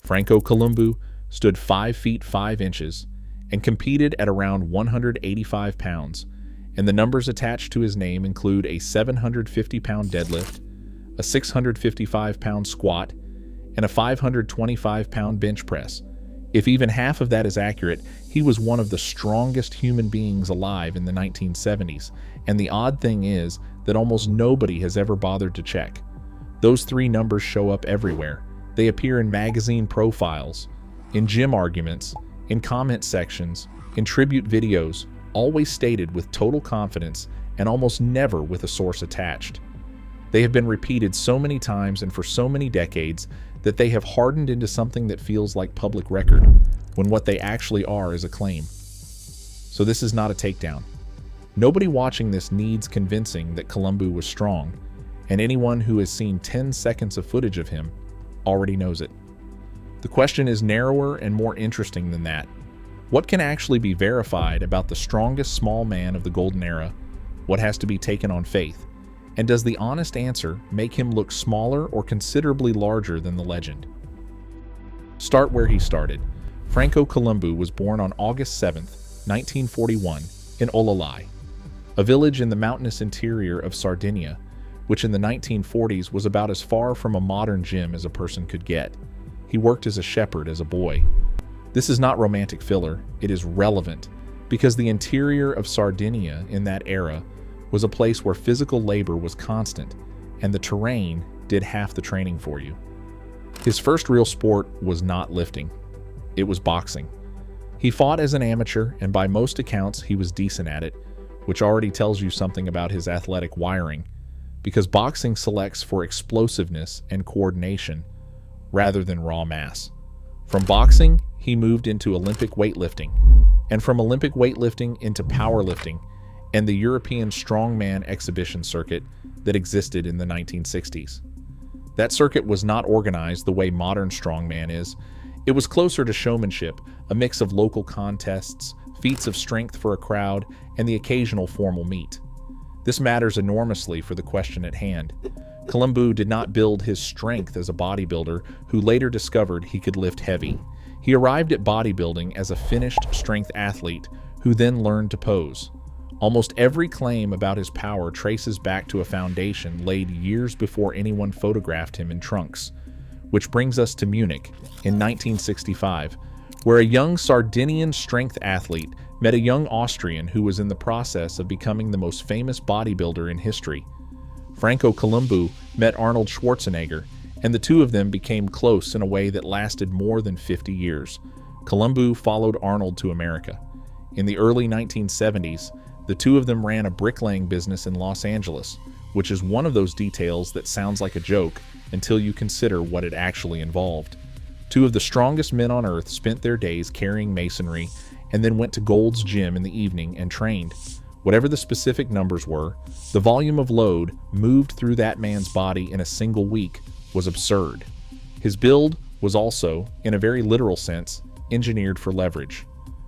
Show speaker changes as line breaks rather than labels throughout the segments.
Franco Columbu stood 5 feet 5 inches and competed at around 185 pounds, and the numbers attached to his name include a 750-pound deadlift, a 655-pound squat, and a 525-pound bench press. If even half of that is accurate, he was one of the strongest human beings alive in the 1970s, and the odd thing is that almost nobody has ever bothered to check. Those 3 numbers show up everywhere. They appear in magazine profiles, in gym arguments, in comment sections, in tribute videos, always stated with total confidence and almost never with a source attached. They have been repeated so many times and for so many decades that they have hardened into something that feels like public record, when what they actually are is a claim. So this is not a takedown. Nobody watching this needs convincing that Columbu was strong, and anyone who has seen 10 seconds of footage of him already knows it. The question is narrower and more interesting than that. What can actually be verified about the strongest small man of the golden era? What has to be taken on faith? And does the honest answer make him look smaller or considerably larger than the legend? Start where he started. Franco Columbu was born on August 7, 1941, in Olympia, a village in the mountainous interior of Sardinia, which in the 1940s was about as far from a modern gym as a person could get. He worked as a shepherd as a boy. This is not romantic filler, it is relevant, because the interior of Sardinia in that era was a place where physical labor was constant, and the terrain did half the training for you. His first real sport was not lifting. It was boxing. He fought as an amateur, and by most accounts he was decent at it, which already tells you something about his athletic wiring, because boxing selects for explosiveness and coordination rather than raw mass. From boxing, he moved into Olympic weightlifting, and from Olympic weightlifting into powerlifting and the European strongman exhibition circuit that existed in the 1960s. That circuit was not organized the way modern strongman is. It was closer to showmanship, a mix of local contests, feats of strength for a crowd, and the occasional formal meet. This matters enormously for the question at hand. Columbu did not build his strength as a bodybuilder who later discovered he could lift heavy. He arrived at bodybuilding as a finished strength athlete who then learned to pose. Almost every claim about his power traces back to a foundation laid years before anyone photographed him in trunks. Which brings us to Munich in 1965, where a young Sardinian strength athlete met a young Austrian who was in the process of becoming the most famous bodybuilder in history. Franco Columbu met Arnold Schwarzenegger, and the two of them became close in a way that lasted more than 50 years. Columbu followed Arnold to America. In the early 1970s, the two of them ran a bricklaying business in Los Angeles, which is one of those details that sounds like a joke until you consider what it actually involved. Two of the strongest men on earth spent their days carrying masonry and then went to Gold's Gym in the evening and trained. Whatever the specific numbers were, the volume of load moved through that man's body in a single week was absurd. His build was also, in a very literal sense, engineered for leverage.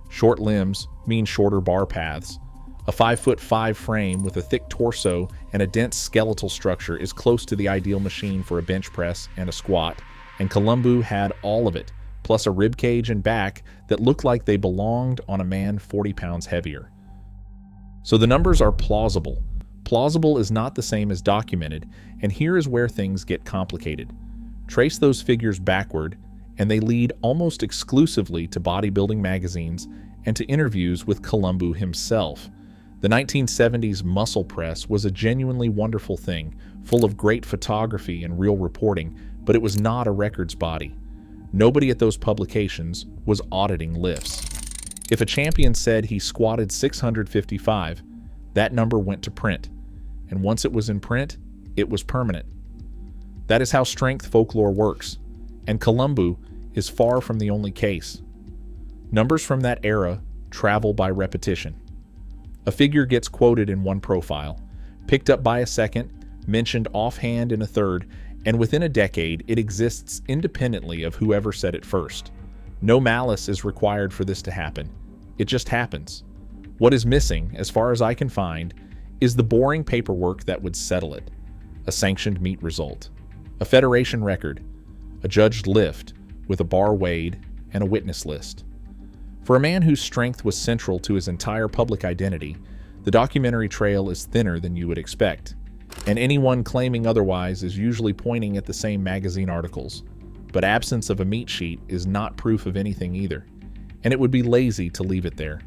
Short limbs mean shorter bar paths. A 5'5" frame with a thick torso and a dense skeletal structure is close to the ideal machine for a bench press and a squat, and Columbu had all of it, plus a rib cage and back that looked like they belonged on a man 40 pounds heavier. So the numbers are plausible. Plausible is not the same as documented, and here is where things get complicated. Trace those figures backward, and they lead almost exclusively to bodybuilding magazines and to interviews with Columbu himself. The 1970s muscle press was a genuinely wonderful thing, full of great photography and real reporting, but it was not a records body. Nobody at those publications was auditing lifts. If a champion said he squatted 655, that number went to print, and once it was in print, it was permanent. That is how strength folklore works, and Columbu is far from the only case. Numbers from that era travel by repetition. A figure gets quoted in one profile, picked up by a second, mentioned offhand in a third, and within a decade it exists independently of whoever said it first. No malice is required for this to happen. It just happens. What is missing, as far as I can find, is the boring paperwork that would settle it. A sanctioned meet result, a federation record, a judged lift, with a bar weighed and a witness list. For a man whose strength was central to his entire public identity, the documentary trail is thinner than you would expect, and anyone claiming otherwise is usually pointing at the same magazine articles. But absence of a meat sheet is not proof of anything either, and it would be lazy to leave it there.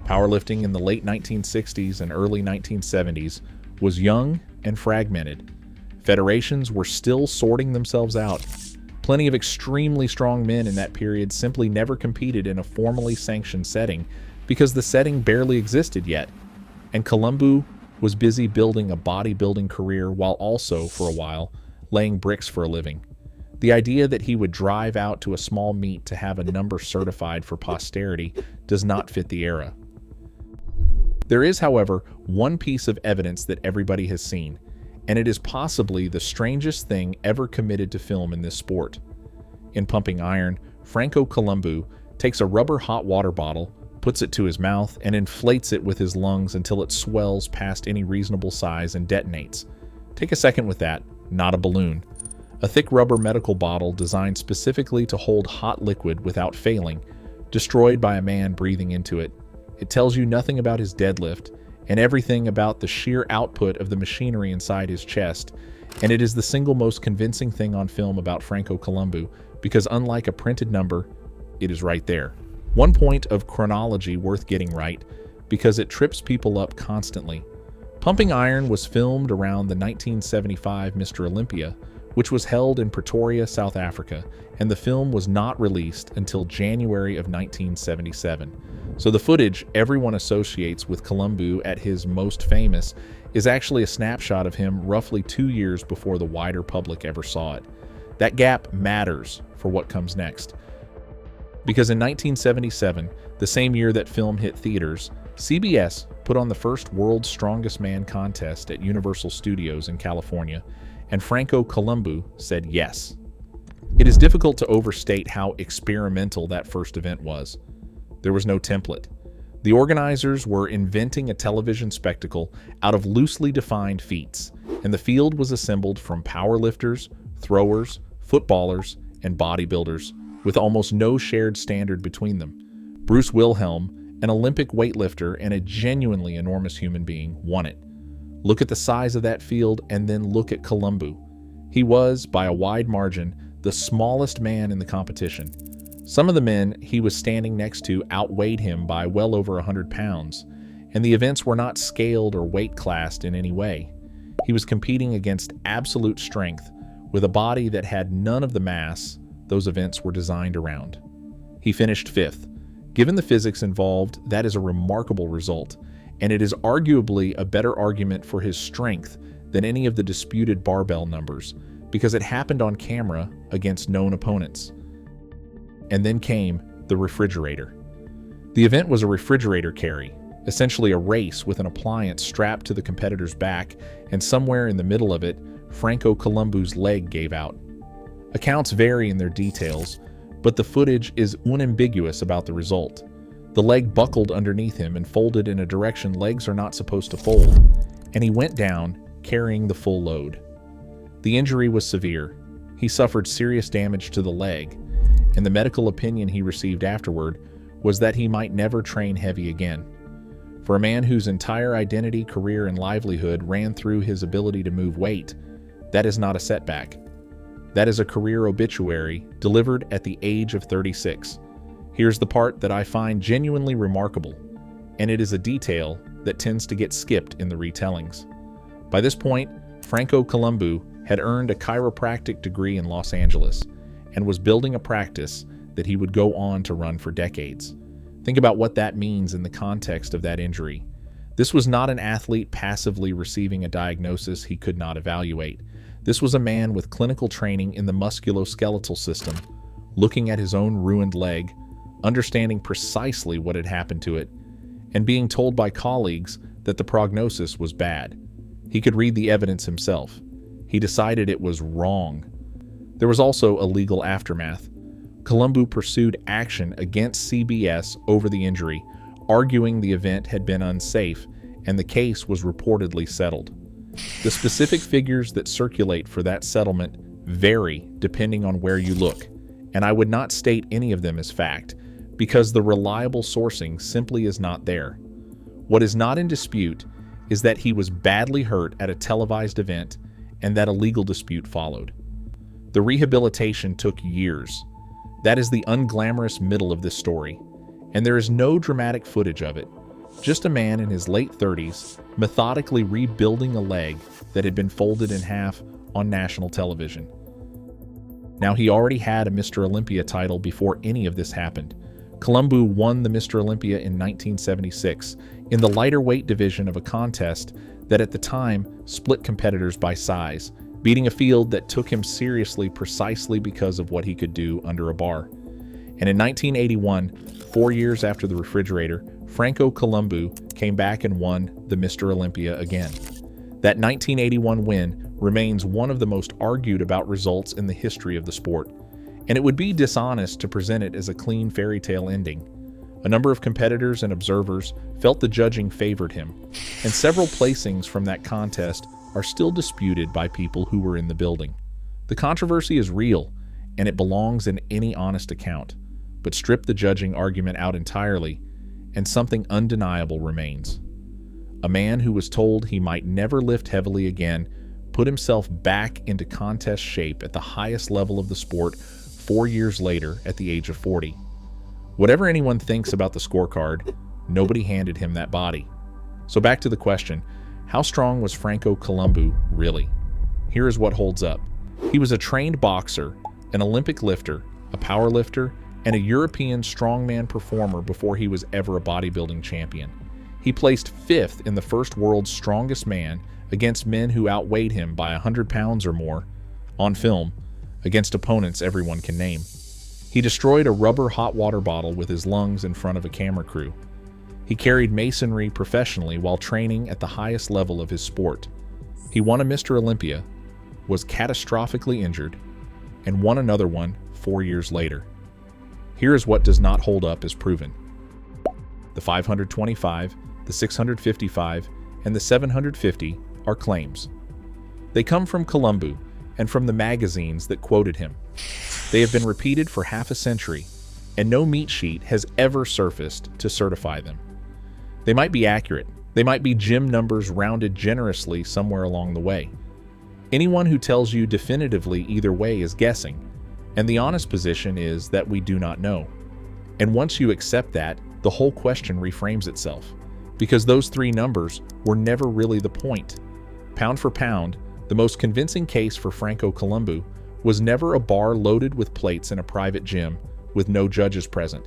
Powerlifting in the late 1960s and early 1970s was young and fragmented. Federations were still sorting themselves out. Plenty of extremely strong men in that period simply never competed in a formally sanctioned setting because the setting barely existed yet, and Columbu was busy building a bodybuilding career while also, for a while, laying bricks for a living. The idea that he would drive out to a small meet to have a number certified for posterity does not fit the era. There is, however, one piece of evidence that everybody has seen, and it is possibly the strangest thing ever committed to film in this sport. In Pumping Iron, Franco Columbu takes a rubber hot water bottle, puts it to his mouth, and inflates it with his lungs until it swells past any reasonable size and detonates. Take a second with that, not a balloon. A thick rubber medical bottle designed specifically to hold hot liquid without failing, destroyed by a man breathing into it. It tells you nothing about his deadlift, and everything about the sheer output of the machinery inside his chest, and it is the single most convincing thing on film about Franco Columbu, because unlike a printed number, it is right there. One point of chronology worth getting right, because it trips people up constantly. Pumping Iron was filmed around the 1975 Mr. Olympia, which was held in Pretoria, South Africa, and the film was not released until January of 1977. So the footage everyone associates with Columbu at his most famous is actually a snapshot of him roughly 2 years before the wider public ever saw it. That gap matters for what comes next. Because in 1977, the same year that film hit theaters, CBS put on the first World's Strongest Man contest at Universal Studios in California, and Franco Columbu said yes. It is difficult to overstate how experimental that first event was. There was no template. The organizers were inventing a television spectacle out of loosely defined feats, and the field was assembled from powerlifters, throwers, footballers, and bodybuilders, with almost no shared standard between them. Bruce Wilhelm, an Olympic weightlifter and a genuinely enormous human being, won it. Look at the size of that field and then look at Columbu. He was, by a wide margin, the smallest man in the competition. Some of the men he was standing next to outweighed him by well over 100 pounds, and the events were not scaled or weight classed in any way. He was competing against absolute strength, with a body that had none of the mass those events were designed around. He finished fifth. Given the physics involved, that is a remarkable result, and it is arguably a better argument for his strength than any of the disputed barbell numbers, because it happened on camera against known opponents. And then came the refrigerator. The event was a refrigerator carry, essentially a race with an appliance strapped to the competitor's back, and somewhere in the middle of it, Franco Columbu's leg gave out. Accounts vary in their details, but the footage is unambiguous about the result. The leg buckled underneath him and folded in a direction legs are not supposed to fold, and he went down, carrying the full load. The injury was severe. He suffered serious damage to the leg, and the medical opinion he received afterward was that he might never train heavy again. For a man whose entire identity, career, and livelihood ran through his ability to move weight, that is not a setback. That is a career obituary delivered at the age of 36. Here's the part that I find genuinely remarkable, and it is a detail that tends to get skipped in the retellings. By this point, Franco Columbu had earned a chiropractic degree in Los Angeles and was building a practice that he would go on to run for decades. Think about what that means in the context of that injury. This was not an athlete passively receiving a diagnosis he could not evaluate. This was a man with clinical training in the musculoskeletal system, looking at his own ruined leg, understanding precisely what had happened to it, and being told by colleagues that the prognosis was bad. He could read the evidence himself. He decided it was wrong. There was also a legal aftermath. Columbu pursued action against CBS over the injury, arguing the event had been unsafe, and the case was reportedly settled. The specific figures that circulate for that settlement vary depending on where you look, and I would not state any of them as fact, because the reliable sourcing simply is not there. What is not in dispute is that he was badly hurt at a televised event and that a legal dispute followed. The rehabilitation took years. That is the unglamorous middle of this story, and there is no dramatic footage of it. Just a man in his late 30s methodically rebuilding a leg that had been folded in half on national television. Now, he already had a Mr. Olympia title before any of this happened. Columbu won the Mr. Olympia in 1976 in the lighter weight division of a contest that at the time split competitors by size, beating a field that took him seriously precisely because of what he could do under a bar. And in 1981, 4 years after the refrigerator, Franco Columbu came back and won the Mr. Olympia again. That 1981 win remains one of the most argued about results in the history of the sport, and it would be dishonest to present it as a clean fairy tale ending. A number of competitors and observers felt the judging favored him, and several placings from that contest are still disputed by people who were in the building. The controversy is real, and it belongs in any honest account, but strip the judging argument out entirely, and something undeniable remains. A man who was told he might never lift heavily again put himself back into contest shape at the highest level of the sport 4 years later at the age of 40. Whatever anyone thinks about the scorecard, nobody handed him that body. So back to the question, how strong was Franco Columbu really? Here is what holds up. He was a trained boxer, an Olympic lifter, a power lifter, and a European strongman performer before he was ever a bodybuilding champion. He placed 5th in the first World's Strongest Man against men who outweighed him by 100 pounds or more, on film, against opponents everyone can name. He destroyed a rubber hot water bottle with his lungs in front of a camera crew. He carried masonry professionally while training at the highest level of his sport. He won a Mr. Olympia, was catastrophically injured, and won another one 4 years later. Here is what does not hold up as proven. The 525, the 655, and the 750 are claims. They come from Columbu and from the magazines that quoted him. They have been repeated for half a century, and no meat sheet has ever surfaced to certify them. They might be accurate. They might be gym numbers rounded generously somewhere along the way. Anyone who tells you definitively either way is guessing, and the honest position is that we do not know. And once you accept that, the whole question reframes itself, because those 3 numbers were never really the point. Pound for pound, the most convincing case for Franco Columbu was never a bar loaded with plates in a private gym with no judges present.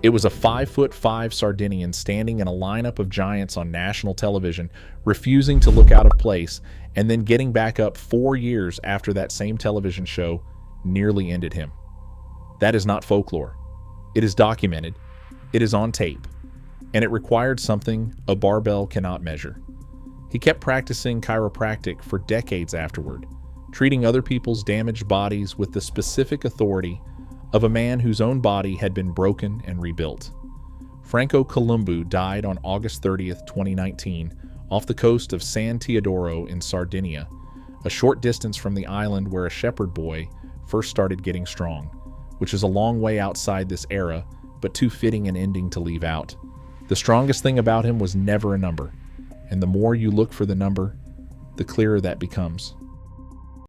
It was a 5'5" Sardinian standing in a lineup of giants on national television, refusing to look out of place, and then getting back up 4 years after that same television show nearly ended him. That is not folklore. It is documented, it is on tape, and it required something a barbell cannot measure. He kept practicing chiropractic for decades afterward, treating other people's damaged bodies with the specific authority of a man whose own body had been broken and rebuilt. Franco Columbu died on August 30th, 2019, off the coast of San Teodoro in Sardinia, a short distance from the island where a shepherd boy first started getting strong, which is a long way outside this era, but too fitting an ending to leave out. The strongest thing about him was never a number, and the more you look for the number, the clearer that becomes.